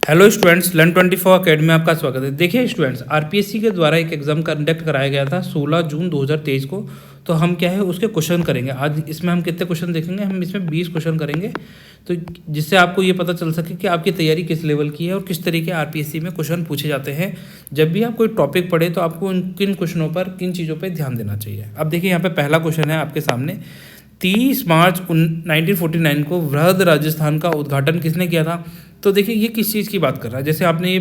Hello students, learn 24 academy में आपका स्वागत है। देखिए स्टूडेंट्स, आरपीएससी के द्वारा एक एग्जाम कंडक्ट कराया गया था 16 जून 2023 को। तो हम क्या है उसके क्वेश्चन करेंगे आज। इसमें हम कितने क्वेश्चन देखेंगे? हम इसमें 20 क्वेश्चन करेंगे, तो जिससे आपको ये पता चल सके कि आपकी तैयारी किस लेवल की है और किस तरीके आरपीएससी में क्वेश्चन पूछे जाते हैं। जब भी आप कोई टॉपिक पढ़े तो आपको किन क्वेश्चनों पर, किन चीज़ों पर ध्यान देना चाहिए। अब देखिए यहाँ पर पहला क्वेश्चन है आपके सामने। 30 मार्च 1949 को वृहद राजस्थान का उद्घाटन किसने किया था? तो देखिए ये किस चीज़ की बात कर रहा है। जैसे आपने ये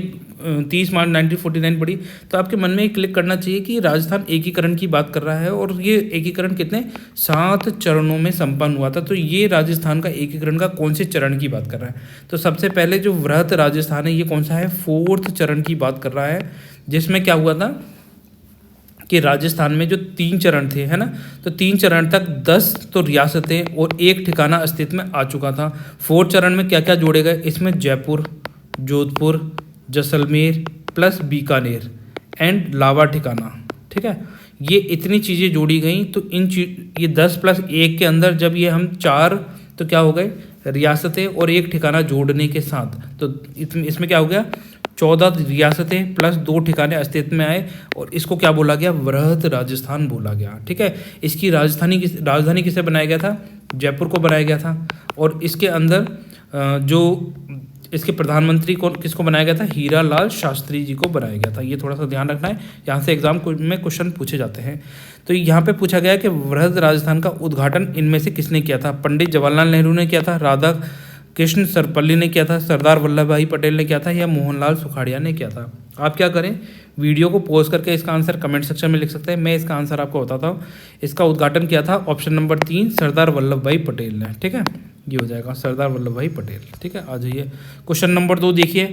30 मार्च 1949 पढ़ी तो आपके मन में क्लिक करना चाहिए कि राजस्थान एकीकरण की बात कर रहा है, और ये एकीकरण कितने 7 चरणों में संपन्न हुआ था। तो ये राजस्थान का एकीकरण का कौन से चरण की बात कर रहा है? तो सबसे पहले जो वृहद राजस्थान है ये कौन सा है? 4th चरण की बात कर रहा है, जिसमें क्या हुआ था कि राजस्थान में जो 3 चरण थे, है ना, तो 3 चरण तक 10 तो रियासतें और एक ठिकाना अस्तित्व में आ चुका था। 4th चरण में क्या क्या जोड़े गए? इसमें जयपुर, जोधपुर, जैसलमेर प्लस बीकानेर एंड लावा ठिकाना। ठीक है, ये इतनी चीज़ें जोड़ी गई। तो ये 10 प्लस 1 के अंदर जब ये हम 4 तो क्या हो गए रियासतें और एक ठिकाना जोड़ने के साथ, तो इसमें क्या हो गया 14 रियासतें प्लस 2 ठिकाने अस्तित्व में आए, और इसको क्या बोला गया? वृहद राजस्थान बोला गया। ठीक है, इसकी राजधानी किसे बनाया गया था? जयपुर को बनाया गया था। और इसके अंदर जो इसके प्रधानमंत्री को किसको बनाया गया था? हीरा लाल शास्त्री जी को बनाया गया था। ये थोड़ा सा ध्यान रखना है, यहाँ से एग्जाम में क्वेश्चन पूछे जाते हैं। तो यहाँ पे पूछा गया कि वृहद राजस्थान का उद्घाटन इनमें से किसने किया था? पंडित जवाहरलाल नेहरू ने किया था, राधा कृष्ण सर्वपल्ली ने किया था, सरदार वल्लभ भाई पटेल ने किया था, या मोहनलाल सुखाड़िया ने किया था? आप क्या करें, वीडियो को पॉज करके इसका आंसर कमेंट सेक्शन में लिख सकते हैं। मैं इसका आंसर आपको बताता हूँ। इसका उद्घाटन किया था ऑप्शन नंबर 3 सरदार वल्लभ भाई पटेल ने। ठीक है, ये हो जाएगा सरदार वल्लभ भाई पटेल। ठीक है, आ जाइए क्वेश्चन नंबर 2 देखिए।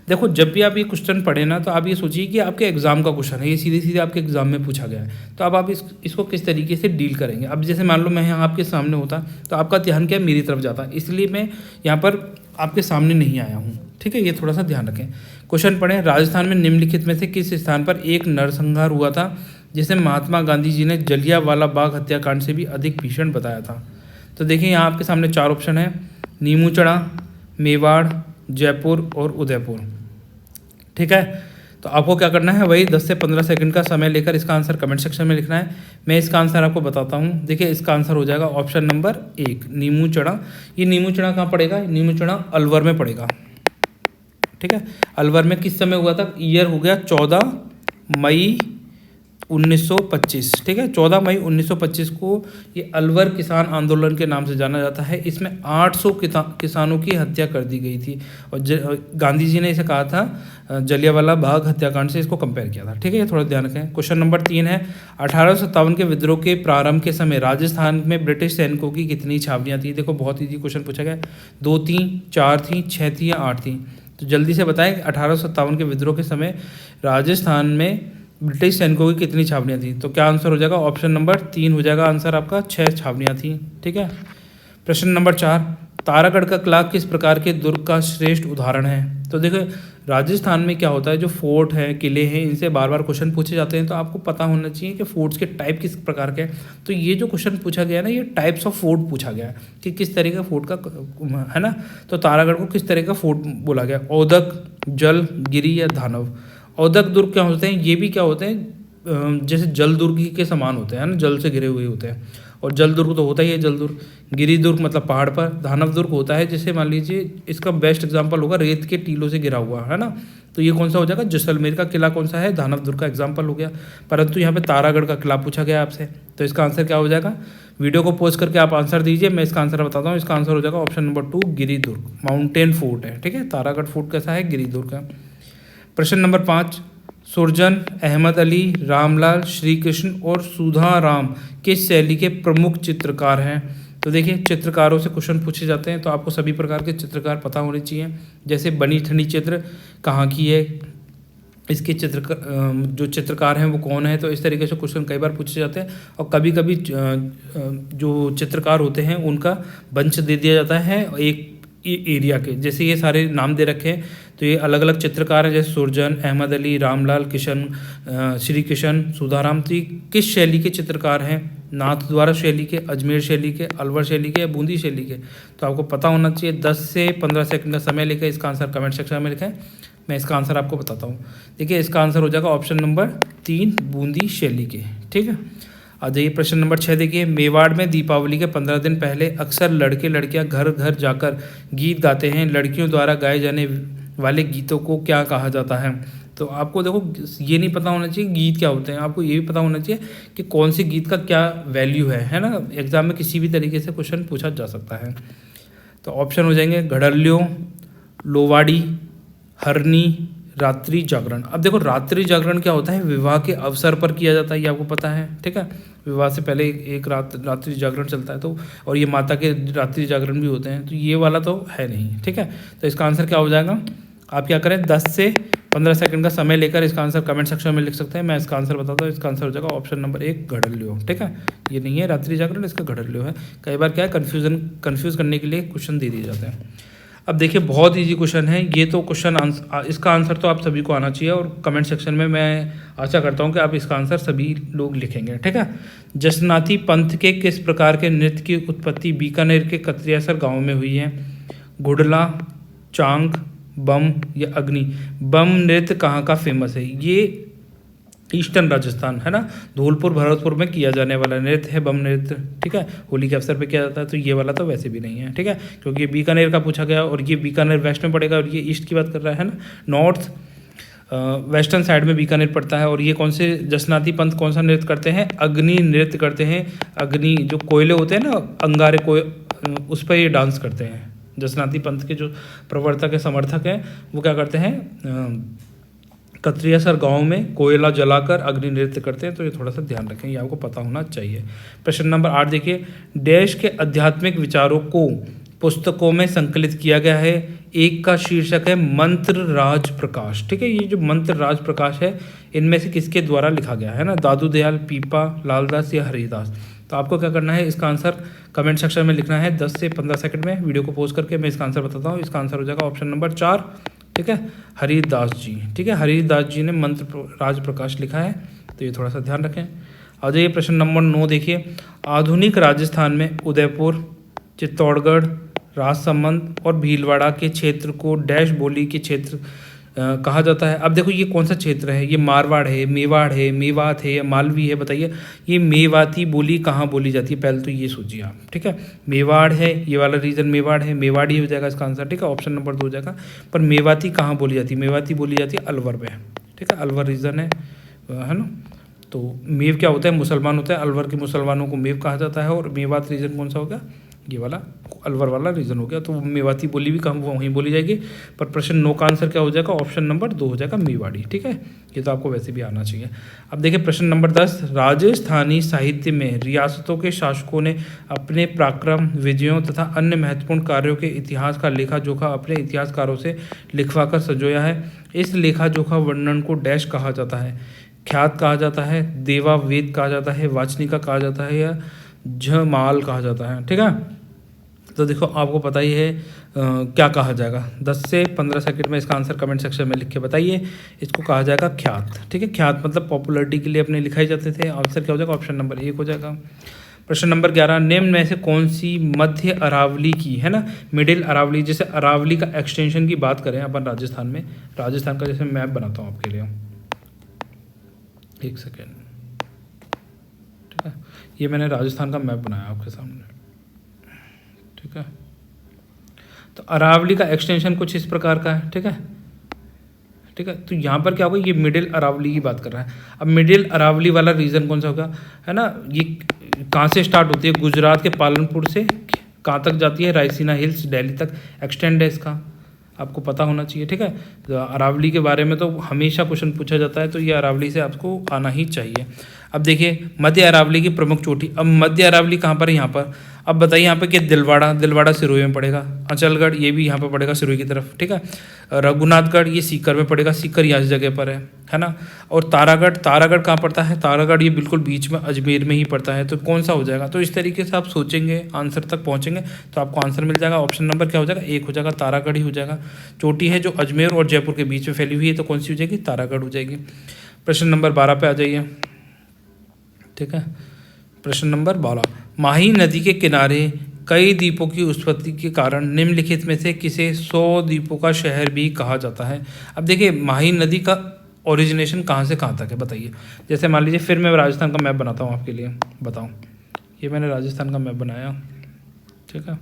देखो जब भी आप ये क्वेश्चन पढ़े ना, तो आप ये सोचिए कि आपके एग्जाम का क्वेश्चन है, ये सीधे सीधे आपके एग्जाम में पूछा गया है। तो अब आप इसको किस तरीके से डील करेंगे? अब जैसे मान लो मैं यहाँ आपके सामने होता तो आपका ध्यान क्या मेरी तरफ जाता, इसलिए मैं यहाँ पर आपके सामने नहीं आया हूँ। ठीक है, ये थोड़ा सा ध्यान रखें। क्वेश्चन पढ़ें, राजस्थान में निम्नलिखित में से किस स्थान पर एक नरसंहार हुआ था जिसे महात्मा गांधी जी ने जलियांवाला बाग हत्याकांड से भी अधिक भीषण बताया था? तो देखिए यहाँ आपके सामने 4 ऑप्शन है, नीमूचड़ा, मेवाड़, जयपुर और उदयपुर। ठीक है, तो आपको क्या करना है, वही 10 से 15 सेकंड का समय लेकर इसका आंसर कमेंट सेक्शन में लिखना है। मैं इसका आंसर आपको बताता हूँ। देखिए इसका आंसर हो जाएगा ऑप्शन नंबर 1 नीमूचड़ा। ये नीमूचड़ा कहाँ पड़ेगा? नीमूचड़ा अलवर में पड़ेगा। ठीक है, अलवर में किस समय हुआ था? ईयर हो गया 14 मई 1925। ठीक है, 14 मई 1925 को ये अलवर किसान आंदोलन के नाम से जाना जाता है। इसमें 800 किसानों की हत्या कर दी गई थी, और गांधी जी ने इसे कहा था जलियांवाला बाग हत्याकांड से इसको कंपेयर किया था। ठीक है, ये थोड़ा ध्यान रखें। क्वेश्चन नंबर 3 है, 1857 के विद्रोह के प्रारंभ के समय राजस्थान में ब्रिटिश सैनिकों की कितनी छावनियाँ थी? देखो बहुत ईजी क्वेश्चन पूछा गया, 2 थी, 4 थी, 6 थी या 8 थी? तो जल्दी से बताएं, 1857 के विद्रोह के समय राजस्थान में ब्रिटिश सैनिकों की कितनी छावनियाँ थी? तो क्या आंसर हो जाएगा? ऑप्शन नंबर 3 हो जाएगा आंसर आपका, 6 छावनियाँ थी। ठीक है, प्रश्न नंबर 4, तारागढ़ का किला किस प्रकार के दुर्ग का श्रेष्ठ उदाहरण है? तो देखो राजस्थान में क्या होता है, जो फोर्ट है, किले हैं, इनसे बार बार क्वेश्चन पूछे जाते हैं। तो आपको पता होना चाहिए कि फोर्ट्स के टाइप किस प्रकार के हैं। तो ये जो क्वेश्चन पूछा गया है ना, ये टाइप्स ऑफ फोर्ट पूछा गया है कि किस तरह का फोर्ट का है ना। तो तारागढ़ को किस तरह का फोर्ट बोला गया? औदक, जल, गिरी या दानव? औदक दुर्ग क्या होते हैं? ये भी क्या होते हैं, जैसे जल दुर्ग ही के समान होते हैं ना, जल से घिरे हुए होते हैं। और जल दुर्ग तो होता ही है जल दुर्ग। गिरी दुर्ग मतलब पहाड़ पर। दानव दुर्ग होता है जैसे मान लीजिए इसका बेस्ट एग्जांपल होगा रेत के टीलों से घिरा हुआ, है ना। तो ये कौन सा हो जाएगा? जैसलमेर का किला कौन सा है? दानव दुर्ग का एग्जाम्पल हो गया। परंतु यहाँ पे तारागढ़ का किला पूछा गया आपसे, तो इसका आंसर क्या हो जाएगा? वीडियो को पॉज करके आप आंसर दीजिए, मैं इसका आंसर बताता हूँ। इसका आंसर हो जाएगा ऑप्शन नंबर 2 गिरी दुर्ग। माउंटेन फोर्ट है। ठीक है, तारागढ़ फोर्ट कैसा है? गिरी दुर्ग का। प्रश्न नंबर 5, सुरजन, अहमद अली, रामलाल, श्री कृष्ण और सुधा राम किस शैली के प्रमुख चित्रकार हैं? तो देखिए चित्रकारों से क्वेश्चन पूछे जाते हैं, तो आपको सभी प्रकार के चित्रकार पता होने चाहिए। जैसे बनी ठनी चित्र कहाँ की है, इसके जो चित्रकार हैं वो कौन है? तो इस तरीके से क्वेश्चन कई बार पूछे जाते हैं। और कभी कभी जो चित्रकार होते हैं उनका वंश दे दिया जाता है, एक एरिया के। जैसे ये सारे नाम दे रखे हैं तो ये अलग अलग चित्रकार हैं, जैसे सुरजन, अहमद अली, रामलाल, किशन, श्री किशन, सुधाराम। तो ये किस शैली के चित्रकार हैं? नाथद्वारा शैली के, अजमेर शैली के, अलवर शैली के या बूंदी शैली के? तो आपको पता होना चाहिए। 10 से 15 सेकंड का समय लेकर इसका आंसर कमेंट सेक्शन में लिखें, मैं इसका आंसर आपको बताता हूँ। देखिए इसका आंसर हो जाएगा ऑप्शन नंबर 3 बूंदी शैली के। ठीक है, आ जाइए प्रश्न नंबर 6 देखिए। मेवाड़ में दीपावली के 15 दिन पहले अक्सर लड़के लड़कियां घर घर जाकर गीत गाते हैं। लड़कियों द्वारा गाए जाने वाले गीतों को क्या कहा जाता है? तो आपको देखो ये नहीं पता होना चाहिए गीत क्या होते हैं, आपको ये भी पता होना चाहिए कि कौन सी गीत का क्या वैल्यू है ना। एग्जाम में किसी भी तरीके से क्वेश्चन पूछा जा सकता है। तो ऑप्शन हो जाएंगे घड़ल्यो, लोवाड़ी, हरनी, रात्रि जागरण। अब देखो रात्रि जागरण क्या होता है? विवाह के अवसर पर किया जाता है, ये आपको पता है। ठीक है, विवाह से पहले एक रात रात्रि जागरण चलता है, तो और ये माता के रात्रि जागरण भी होते हैं, तो ये वाला तो है नहीं। ठीक है, तो इसका आंसर क्या हो जाएगा? आप क्या करें, 10 से 15 सेकंड का समय लेकर इसका आंसर कमेंट सेक्शन में लिख सकते हैं। मैं इसका आंसर बताता हूँ। इसका आंसर हो जाएगा ऑप्शन नंबर 1 घड़ल्यो। ठीक है, ये नहीं है रात्रि जागरण, इसका घड़ल्यो है। कई बार क्या है कंफ्यूज करने के लिए क्वेश्चन दे दिए जाते हैं। अब देखिए बहुत इजी क्वेश्चन है ये तो। क्वेश्चन आंसर, इसका आंसर तो आप सभी को आना चाहिए और कमेंट सेक्शन में मैं आशा करता हूँ कि आप इसका आंसर सभी लोग लिखेंगे। ठीक है, जसनाती पंथ के किस प्रकार के नृत्य की उत्पत्ति बीकानेर के कतरियासर गांव में हुई है? घुड़ला, चांग, बम या अग्नि? बम नृत्य कहाँ का फेमस है? ये ईस्टर्न राजस्थान है ना, धौलपुर भरतपुर में किया जाने वाला नृत्य है बम नृत्य। ठीक है, होली के अवसर पे किया जाता है। तो ये वाला तो वैसे भी नहीं है। ठीक है, क्योंकि ये बीकानेर का पूछा गया और ये बीकानेर वेस्ट में पड़ेगा और ये ईस्ट की बात कर रहा है ना, नॉर्थ वेस्टर्न साइड में बीकानेर पड़ता है। और ये कौन से जसनाती पंथ कौन सा नृत्य करते हैं? अग्नि नृत्य करते हैं। अग्नि जो कोयले होते हैं ना, अंगारे उस पर ये डांस करते हैं। जसनाती पंथ के जो प्रवर्तक है, समर्थक हैं, वो क्या करते हैं? कतरियासर गांव में कोयला जलाकर अग्नि नृत्य करते हैं। तो ये थोड़ा सा ध्यान रखें, ये आपको पता होना चाहिए। प्रश्न नंबर 8 देखिए। देश के आध्यात्मिक विचारों को पुस्तकों में संकलित किया गया है। एक का शीर्षक है मंत्र राज प्रकाश। ठीक है, ये जो मंत्र राज प्रकाश है इनमें से किसके द्वारा लिखा गया है ना? दादू दयाल, पीपा, लालदास या हरिदास? तो आपको क्या करना है, इसका आंसर कमेंट सेक्शन में लिखना है। 10 से 15 सेकंड में वीडियो को पॉज करके मैं इसका आंसर बताता हूँ। इसका आंसर हो जाएगा ऑप्शन नंबर 4। ठीक है, हरिदास जी। ठीक है, हरिदास जी ने मंत्र राज प्रकाश लिखा है, तो ये थोड़ा सा ध्यान रखें। आ जाइए प्रश्न नंबर 9 देखिए। आधुनिक राजस्थान में उदयपुर, चित्तौड़गढ़, राजसमंद और भीलवाड़ा के क्षेत्र को डैश बोली के क्षेत्र कहा जाता है। अब देखो ये कौन सा क्षेत्र है? ये मारवाड़ है, मेवाड़ है, मेवात है या मालवी है? बताइए ये मेवाती बोली कहाँ बोली जाती है? पहले तो ये सोचिए आप। ठीक है, मेवाड़ है, ये वाला रीजन मेवाड़ है, मेवाड़ी हो जाएगा इसका आंसर। ठीक है, ऑप्शन नंबर 2 हो जाएगा। पर मेवाती कहाँ बोली जाती है? मेवाती बोली जाती है अलवर में। ठीक है, अलवर रीजन है ना। तो मेव क्या होता है? मुसलमान होता है। अलवर के मुसलमानों को मेव कहा जाता है। और मेवात रीजन कौन सा होगा? ये वाला अलवर वाला रीजन हो गया। तो मेवाती बोली भी कम वहीं बोली जाएगी। पर प्रश्न 9 का आंसर क्या हो जाएगा? ऑप्शन नंबर 2 हो जाएगा मेवाड़ी। ठीक है, ये तो आपको वैसे भी आना चाहिए। अब देखिए प्रश्न नंबर 10। राजस्थानी साहित्य में रियासतों के शासकों ने अपने पराक्रम, विजयों तथा अन्य महत्वपूर्ण कार्यों के इतिहास का लेखा जोखा अपने इतिहासकारों से लिखवाकर संजोया है। इस लेखा जोखा वर्णन को डैश कहा जाता है? ख्यात कहा जाता है, देवा वेद कहा जाता है, वाचनिका कहा जाता है या झमाल कहा जाता है? ठीक है, तो देखो आपको पता ही है क्या कहा जाएगा। 10 से 15 सेकंड में इसका आंसर कमेंट सेक्शन में लिख के बताइए। इसको कहा जाएगा ख्यात। ठीक है, ख्यात मतलब पॉपुलरिटी के लिए अपने लिखाए जाते थे। आंसर क्या हो जाएगा? ऑप्शन नंबर 1 हो जाएगा। प्रश्न नंबर 11। निम्न में से कौन सी मध्य अरावली की है ना, मिडिल अरावली, जैसे अरावली का एक्सटेंशन की बात करें अपन राजस्थान में, राजस्थान का जैसे मैप बनाता हूँ आपके लिए, एक सेकेंड। ठीक है, ये मैंने राजस्थान का मैप बनाया आपके सामने। ठीक है, तो अरावली का एक्सटेंशन कुछ इस प्रकार का है। ठीक है, ठीक है, तो यहाँ पर क्या होगा? ये मिडिल अरावली की बात कर रहा है। अब मिडिल अरावली वाला रीजन कौन सा होगा? है ना, ये कहाँ से स्टार्ट होती है? गुजरात के पालनपुर से कहाँ तक जाती है? रायसीना हिल्स, दिल्ली तक एक्सटेंड है इसका, आपको पता होना चाहिए। ठीक है, तो अरावली के बारे में तो हमेशा क्वेश्चन पूछा जाता है, तो ये अरावली से आपको आना ही चाहिए। अब देखिए मध्य अरावली की प्रमुख चोटी, अब मध्य अरावली कहाँ पर है, यहाँ पर। अब बताइए यहाँ पे कि दिलवाड़ा सिरोही में पड़ेगा, अचलगढ़ ये भी यहाँ पर पड़ेगा सिरोही की तरफ, ठीक है। रघुनाथगढ़ ये सीकर में पड़ेगा, सीकर यहाँ इस जगह पर है ना। और तारागढ़ कहाँ पड़ता है, तारागढ़ ये बिल्कुल बीच में अजमेर में ही पड़ता है। तो कौन सा हो जाएगा, तो इस तरीके से आप सोचेंगे आंसर तक पहुँचेंगे तो आपको आंसर मिल जाएगा। ऑप्शन नंबर क्या हो जाएगा, 1 हो जाएगा, तारागढ़ ही हो जाएगा। चोटी है जो अजमेर और जयपुर के बीच में फैली हुई है, तो कौन सी हो जाएगी, तारागढ़ हो जाएगी। प्रश्न नंबर 12 पे आ जाइए, ठीक है। प्रश्न नंबर 12, माही नदी के किनारे कई द्वीपों की उत्पत्ति के कारण निम्नलिखित में से किसे 100 द्वीपों का शहर भी कहा जाता है। अब देखिए माही नदी का ओरिजिनेशन कहाँ से कहाँ तक है बताइए। जैसे मान लीजिए फिर मैं राजस्थान का मैप बनाता हूँ आपके लिए, बताऊँ। ये मैंने राजस्थान का मैप बनाया, ठीक है।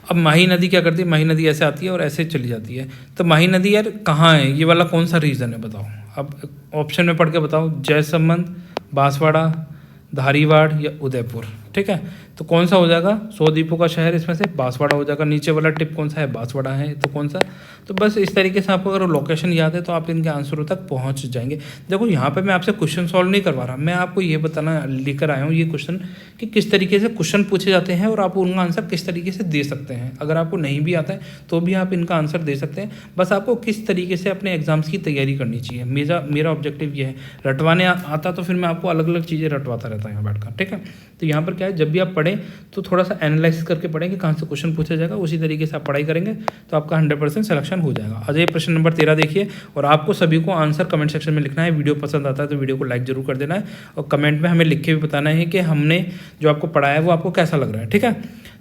अब माही नदी क्या करती है, माही नदी ऐसे आती है और ऐसे चली जाती है। तो माही नदी यार कहाँ है, ये वाला कौन सा रीजन है बताओ। अब ऑप्शन में पढ़ के बताओ, जयसमंद, बांसवाड़ा, धारीवाड़ या उदयपुर, ठीक है। तो कौन सा हो जाएगा 100 द्वीपों का शहर, इसमें से बांसवाड़ा हो जाएगा। नीचे वाला टिप कौन सा है, बांसवाड़ा है, तो कौन सा। तो बस इस तरीके से आपको अगर लोकेशन याद है तो आप इनके आंसरों तक पहुंच जाएंगे। देखो यहाँ पे मैं आपसे क्वेश्चन सॉल्व नहीं करवा रहा, मैं आपको ये बताना लेकर आया हूँ ये क्वेश्चन कि किस तरीके से क्वेश्चन पूछे जाते हैं और आप उनका आंसर किस तरीके से दे सकते हैं। अगर आपको नहीं भी आता है तो भी आप इनका आंसर दे सकते हैं, बस आपको किस तरीके से अपने एग्जाम्स की तैयारी करनी चाहिए। मेरा ऑब्जेक्टिव ये है, रटवाने आता तो फिर मैं आपको अलग अलग चीज़ें रटवाता रहता हूँ यहाँ बैठकर, ठीक है। तो यहाँ पर क्या है, जब भी आप पढ़ें तो थोड़ा सा एनालाइसिस करके पढ़ें कि कहाँ से क्वेश्चन पूछा जाएगा, उसी तरीके से आप पढ़ाई करेंगे तो आपका 100% सिलेक्शन हो जाएगा। अजय प्रश्न नंबर 13 देखिए, और आपको सभी को आंसर कमेंट सेक्शन में लिखना है। वीडियो पसंद आता है तो वीडियो को लाइक जरूर कर देना है और कमेंट में हमें लिख के भी बताना है कि हमने जो आपको पढ़ाया है वो आपको कैसा लग रहा है, ठीक है।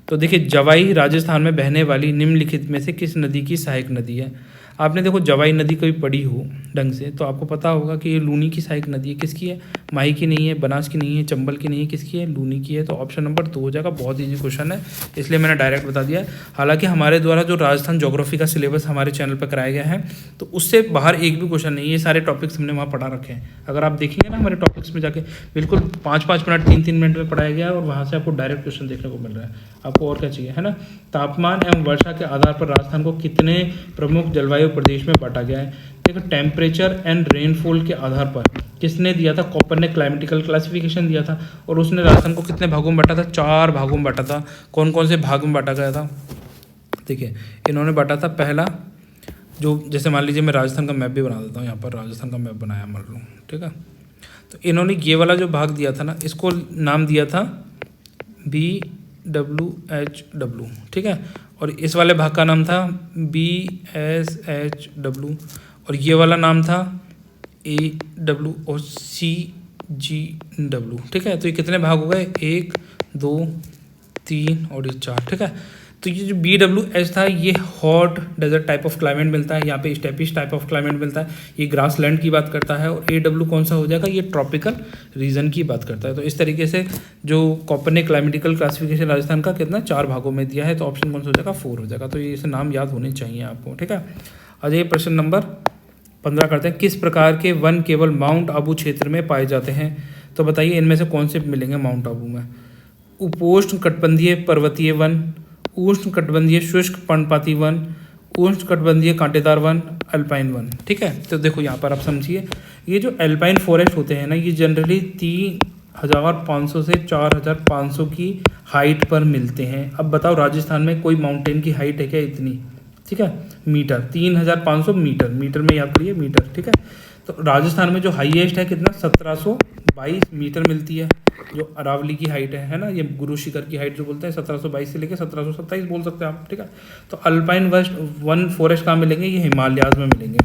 तो देखिए जवाई राजस्थान में बहने वाली निम्नलिखित में से किस नदी की सहायक नदी है। आपने देखो जवाई नदी कभी पढ़ी हो ढंग से तो आपको पता होगा कि ये लूनी की सहायक नदी है। किसकी है, माही की नहीं है, बनास की नहीं है, चंबल की नहीं है, किसकी है, लूनी की है। तो ऑप्शन नंबर 2 हो जाएगा। बहुत ईजी क्वेश्चन है इसलिए मैंने डायरेक्ट बता दिया। हालांकि हमारे द्वारा जो राजस्थान ज्योग्राफी का सिलेबस हमारे चैनल पर कराया गया है तो उससे बाहर एक भी क्वेश्चन नहीं, ये सारे टॉपिक्स हमने वहाँ पढ़ा रखे हैं। अगर आप देखेंगे ना हमारे टॉपिक्स में जाके बिल्कुल 5-5 मिनट 3-3 मिनट में पढ़ाया गया है और वहाँ से आपको डायरेक्ट क्वेश्चन देखने को मिल रहा है। आपको और क्या चाहिए, है ना। तापमान एवं वर्षा के आधार पर राजस्थान को कितने प्रमुख जलवायु प्रदेश में बांटा गया है। देखो टेम्परेचर एंड रेनफॉल के आधार पर किसने दिया था, कॉपर ने क्लाइमेटिकल क्लासिफिकेशन दिया था और उसने राजस्थान को कितने भागों में बांटा था, 4 भागों में बांटा था। कौन कौन से भाग में बांटा गया था, देखिए इन्होंने बांटा था। पहला जो जैसे मान लीजिए मैं राजस्थान का मैप भी बना देता हूँ, यहाँ पर राजस्थान का मैप बनाया मान लो, ठीक है। तो इन्होंने ये वाला जो भाग दिया था ना, इसको नाम दिया था BWHW, ठीक है। और इस वाले भाग का नाम था BSHW और ये वाला नाम था AW और CGW, ठीक है। तो ये कितने भाग हो गए, 1 2 3 और ये 4, ठीक है। तो ये जो BWH था ये hot desert type of climate मिलता है, यहाँ पे स्टेपिश टाइप ऑफ क्लाइमेट मिलता है, ये ग्रास लैंड की बात करता है। और AW कौन सा हो जाएगा, ये ट्रॉपिकल रीजन की बात करता है। तो इस तरीके से जो कॉपर ने क्लाइमेटिकल क्लासिफिकेशन राजस्थान का कितना 4 भागों में दिया है, तो ऑप्शन कौन सा हो जाएगा, 4 हो जाएगा। तो ये इसे नाम याद होने चाहिए आपको, ठीक है। अजय प्रश्न नंबर 15 करते हैं, किस प्रकार के वन केवल माउंट आबू क्षेत्र में पाए जाते हैं। तो बताइए इनमें से कौन से मिलेंगे माउंट आबू में। उपोष्ण कटिबंधीय पर्वतीय वन, उष्ण कटिबंधीय शुष्क पर्णपाती वन, उष्ण कटिबंधीय कांटेदार वन, अल्पाइन वन, ठीक है। तो देखो यहाँ पर आप समझिए, ये जो अल्पाइन फॉरेस्ट होते हैं ना, ये जनरली 3500 से 4500 की हाइट पर मिलते हैं। अब बताओ राजस्थान में कोई माउंटेन की हाइट है क्या इतनी, ठीक है। मीटर 3500 मीटर में याद करिए मीटर, ठीक है। तो राजस्थान में जो हाईएस्ट है कितना 1722 मीटर मिलती है, जो अरावली की हाइट है ना, ये गुरु शिखर की हाइट जो बोलते हैं 1722 से लेकर 1727 बोल सकते हैं आप, ठीक है। तो अल्पाइन वेस्ट वन फॉरेस्ट कहाँ मिलेंगे, ये हिमालयाज में मिलेंगे,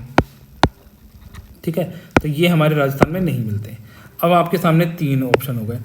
ठीक है। तो ये हमारे राजस्थान में नहीं मिलते। अब आपके सामने 3 ऑप्शन हो गए।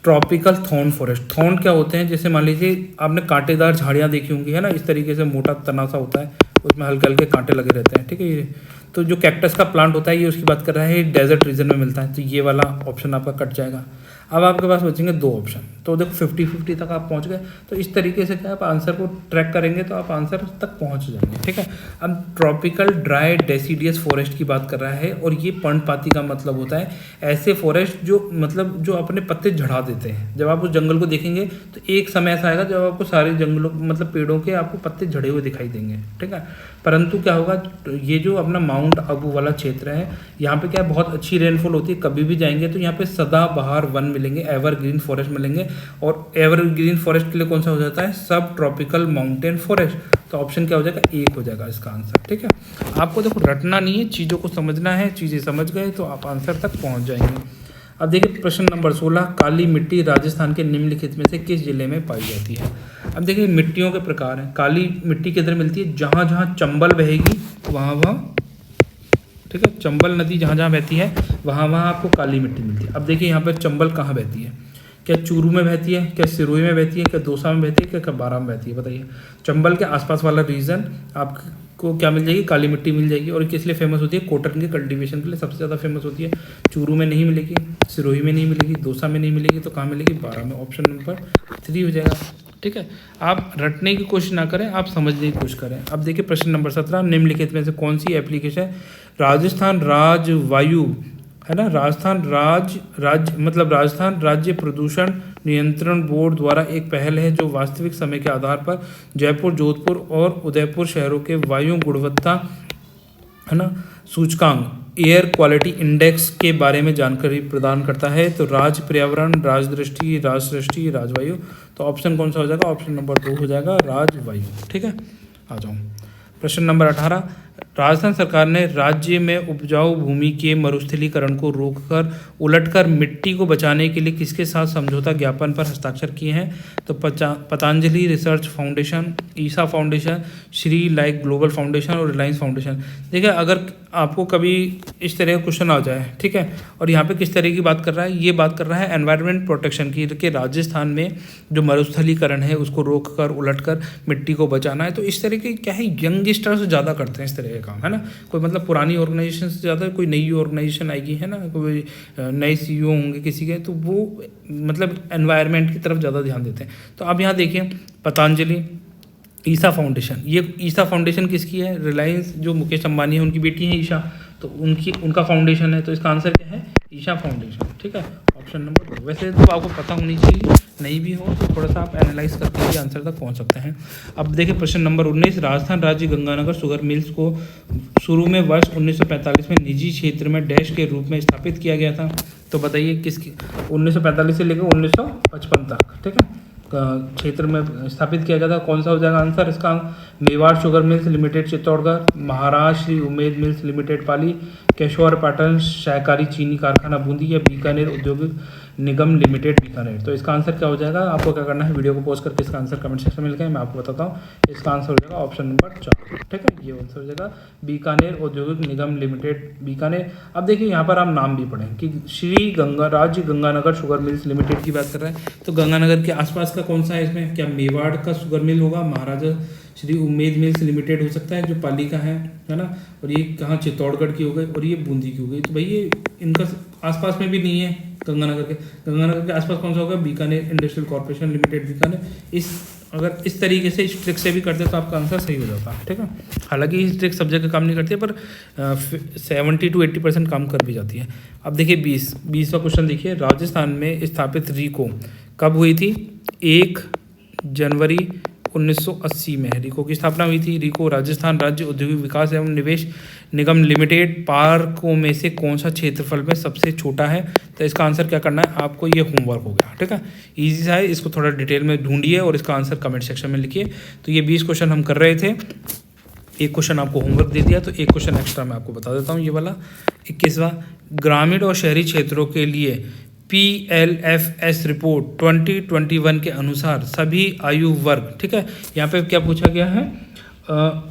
ट्रॉपिकल थॉर्न फॉरेस्ट, थॉर्न क्या होते हैं, जैसे मान लीजिए आपने कांटेदार झाड़ियाँ देखी होंगी, है ना, इस तरीके से मोटा तना सा होता है, उसमें हल्के हल्के कांटे लगे रहते हैं, ठीक है। ये तो जो कैक्टस का प्लांट होता है ये उसकी बात कर रहा है, डेजर्ट रीजन में मिलता है, तो ये वाला ऑप्शन आपका कट जाएगा। अब आपके पास बचेंगे 2 ऑप्शन, तो देखो 50-50 तक आप पहुंच गए। तो इस तरीके से क्या आप आंसर को ट्रैक करेंगे तो आप आंसर तक पहुंच जाएंगे, ठीक है। अब ट्रॉपिकल ड्राई डेसिडियस फॉरेस्ट की बात कर रहा है, और ये पर्णपाती का मतलब होता है ऐसे फॉरेस्ट जो मतलब जो अपने पत्ते झड़ा देते हैं। जब आप उस जंगल को देखेंगे तो एक समय ऐसा आएगा जब आपको सारे जंगलों मतलब पेड़ों के आपको पत्ते झड़े हुए दिखाई देंगे, ठीक है। परंतु क्या होगा, ये जो अपना माउंट आबू वाला क्षेत्र है, यहाँ पे क्या है, बहुत अच्छी रेनफॉल होती है। कभी भी जाएंगे तो यहाँ पे सदाबहार वन मिलेंगे, एवरग्रीन फॉरेस्ट मिलेंगे। और एवरग्रीन फॉरेस्ट के लिए कौन सा हो जाता है, सब ट्रॉपिकल माउंटेन फॉरेस्ट। तो ऑप्शन क्या हो जाएगा, 1 हो जाएगा इसका आंसर, ठीक है। आपको देखो रटना नहीं है, चीज़ों को समझना है, चीज़ें समझ गए तो आप आंसर तक पहुँच जाएंगे। अब देखिए प्रश्न नंबर 16, काली मिट्टी राजस्थान के निम्नलिखित में से किस जिले में पाई जाती है। अब देखिए मिट्टियों के प्रकार हैं। काली मिट्टी किधर मिलती है, जहाँ जहाँ चंबल बहेगी वहाँ वहाँ, ठीक है, चंबल नदी जहाँ जहाँ बहती है वहाँ वहाँ आपको काली मिट्टी मिलती है। अब देखिए यहाँ पर चंबल कहाँ बहती है, क्या चूरू में बहती है, क्या सिरोही में बहती है, क्या दौसा में बहती है, क्या बारां में बहती है, बताइए। चंबल के आसपास वाला रीजन आपको क्या मिल जाएगी, काली मिट्टी मिल जाएगी। और किस लिए फेमस होती है, कॉटन के कल्टीवेशन के लिए सबसे ज़्यादा फेमस होती है। चूरू में नहीं मिलेगी, सिरोही में नहीं मिलेगी, दौसा में नहीं मिलेगी, तो कहाँ मिलेगी, बारां में। ऑप्शन नंबर 3 हो जाएगा, ठीक है। आप रटने की कोशिश ना करें, आप समझने की कोशिश करें। अब देखिए प्रश्न नंबर 17, निम्नलिखित में से कौन सी एप्लीकेशन राजस्थान राज्य वायु है ना, राजस्थान राज्य प्रदूषण नियंत्रण बोर्ड द्वारा एक पहल है जो वास्तविक समय के आधार पर जयपुर, जोधपुर और उदयपुर शहरों के वायु गुणवत्ता है ना सूचकांक एयर क्वालिटी इंडेक्स के बारे में जानकारी प्रदान करता है। तो राज्य पर्यावरण, राजदृष्टि, राजवायु। तो ऑप्शन कौन सा हो जाएगा, ऑप्शन नंबर 2 हो जाएगा, राजवायु, ठीक है। आ जाऊँ प्रश्न नंबर 18, राजस्थान सरकार ने राज्य में उपजाऊ भूमि के मरुस्थलीकरण को रोककर उलटकर मिट्टी को बचाने के लिए किसके साथ समझौता ज्ञापन पर हस्ताक्षर किए हैं। तो Patanjali research foundation, Isha foundation, Shri लाइक ग्लोबल फाउंडेशन और रिलायंस फाउंडेशन। देखिए अगर आपको कभी इस तरह का क्वेश्चन आ जाए, ठीक है, और यहाँ पे किस तरह की बात कर रहा है, ये बात कर रहा है एनवायरनमेंट प्रोटेक्शन की, कि राजस्थान में जो मरुस्थलीकरण है उसको रोककर उलटकर मिट्टी को बचाना है। तो इस तरह के क्या है, यंगस्टर्स ज़्यादा करते हैं इस तरह के काम, है ना। कोई मतलब पुरानी ऑर्गेनाइजेशन से ज़्यादा कोई नई ऑर्गेनाइजेशन आएगी, है ना, कोई नए CEO होंगे किसी के, तो वो मतलब एनवायरनमेंट की तरफ ज़्यादा ध्यान देते हैं। तो अब यहाँ देखिए पतंजलि, ईसा फाउंडेशन, ये ईसा फाउंडेशन किसकी है, रिलायंस जो मुकेश अंबानी है उनकी बेटी है ईशा, तो उनका फाउंडेशन है। तो इसका आंसर क्या है, ईशा फाउंडेशन, ठीक है। Option number 2। वैसे तो आपको पता होनी चाहिए, नहीं भी हो तो थोड़ा सा आप एनालाइज करके ही आंसर तक पहुंच सकते हैं। अब देखिए प्रश्न नंबर 19, राजस्थान राज्य गंगानगर शुगर मिल्स को शुरू में वर्ष 1945 में निजी क्षेत्र में डैश के रूप में स्थापित किया गया था। तो बताइए किसकी, 1945 से लेकर 1955 तक, ठीक है, क्षेत्र में स्थापित किया गया था। कौन सा हो जाएगा आंसर इसका, Mewar sugar mills limited Chittorgarh, Maharashtra Shri Umed mills limited Pali, Keshwar Patan सहकारी चीनी कारखाना बूंदी, या बीकानेर औद्योगिक निगम लिमिटेड बीकानेर। तो इसका आंसर क्या हो जाएगा, आपको क्या करना है, वीडियो को पोस्ट करके इसका आंसर कमेंट सेक्शन में लिखें, मैं आपको बताता हूँ। इसका आंसर हो जाएगा ऑप्शन नंबर 4, ठीक है, ये आंसर हो जाएगा बीकानेर औद्योगिक निगम लिमिटेड बीकानेर। अब देखिए यहाँ पर आप नाम भी पढ़ें कि श्री राज्य गंगानगर शुगर मिल्स लिमिटेड की बात कर रहा है, तो गंगानगर के आसपास का कौन सा है इसमें, क्या मेवाड़ का शुगर मिल होगा, महाराजा श्री उमेद मिल्स लिमिटेड हो सकता है जो पाली का है ना, और ये कहाँ चित्तौड़गढ़ की हो गई, और ये बूंदी की हो गई। तो भाई ये इनका आसपास में भी नहीं है गंगानगर के आसपास कौन सा होगा, Bikaner industrial corporation limited Bikaner. अगर इस तरीके से इस ट्रिक से भी करते तो आपका आंसर सही हो जाता, ठीक है। हालांकि इस ट्रिक सब जगह काम नहीं करती है, पर 70 to 80% काम कर भी जाती है। अब देखिए 20वां क्वेश्चन देखिए, राजस्थान में स्थापित रीको कब हुई थी, 1 जनवरी 1980 में रीको की स्थापना हुई थी। रीको राजस्थान राज्य औद्योगिक विकास एवं निवेश निगम लिमिटेड पार्कों में से कौन सा क्षेत्रफल में सबसे छोटा है। तो इसका आंसर क्या करना है आपको, ये होमवर्क हो गया, ठीक है, इजी सा है, इसको थोड़ा डिटेल में ढूंढिए और इसका आंसर कमेंट सेक्शन में लिखिए। तो ये 20 क्वेश्चन हम कर रहे थे, एक क्वेश्चन आपको होमवर्क दे दिया, तो एक क्वेश्चन एक्स्ट्रा मैं आपको बता देता हूँ, ये वाला 21वां, ग्रामीण और शहरी क्षेत्रों के लिए PLFS रिपोर्ट 2021 के अनुसार सभी आयु वर्ग, ठीक है, यहाँ पे क्या पूछा गया है,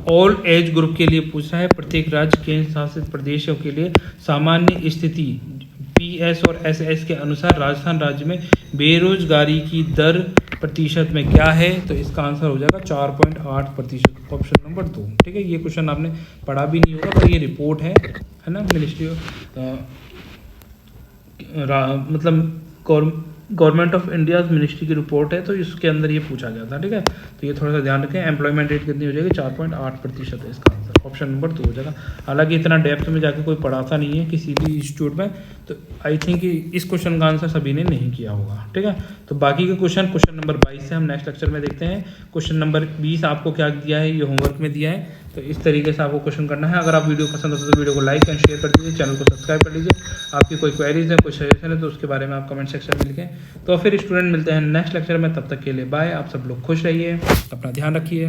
ऑल एज ग्रुप के लिए पूछ रहा है, प्रत्येक राज्य केंद्र शासित प्रदेशों के लिए सामान्य स्थिति PS और SS के अनुसार राजस्थान राज्य में बेरोजगारी की दर प्रतिशत में क्या है। तो इसका आंसर हो जाएगा 4.8%, ऑप्शन नंबर 2, ठीक है। ये क्वेश्चन आपने पढ़ा भी नहीं होगा, पर ये रिपोर्ट है ना, मिनिस्ट्री मतलब गवर्नमेंट ऑफ इंडिया मिनिस्ट्री की रिपोर्ट है, तो इसके अंदर ये पूछा गया था, ठीक है। तो ये थोड़ा सा ध्यान रखें। एम्प्लॉयमेंट रेट कितनी हो जाएगी, 4.8% है इसका आंसर, ऑप्शन नंबर 2 हो जाएगा। हालांकि इतना डेप्थ में जाके कोई पढ़ाता नहीं है किसी भी इंस्टीट्यूट में, तो आई थिंक इस क्वेश्चन का आंसर सभी ने नहीं किया होगा, ठीक है। तो बाकी के क्वेश्चन नंबर 22 से हम नेक्स्ट लेक्चर में देखते हैं। क्वेश्चन नंबर 20 आपको क्या दिया है, ये होमवर्क में दिया है, तो इस तरीके से आपको क्वेश्चन करना है। अगर आप वीडियो पसंद होता है तो वीडियो को लाइक एंड शेयर कर दीजिए, चैनल को सब्सक्राइब कर लीजिए। आपकी कोई क्वेरीज है, कोई सजेशन है तो उसके बारे में आप कमेंट सेक्शन में लिखें। तो फिर स्टूडेंट मिलते हैं नेक्स्ट लेक्चर में, तब तक के लिए बाय। आप सब लोग खुश रहिए, अपना ध्यान रखिए।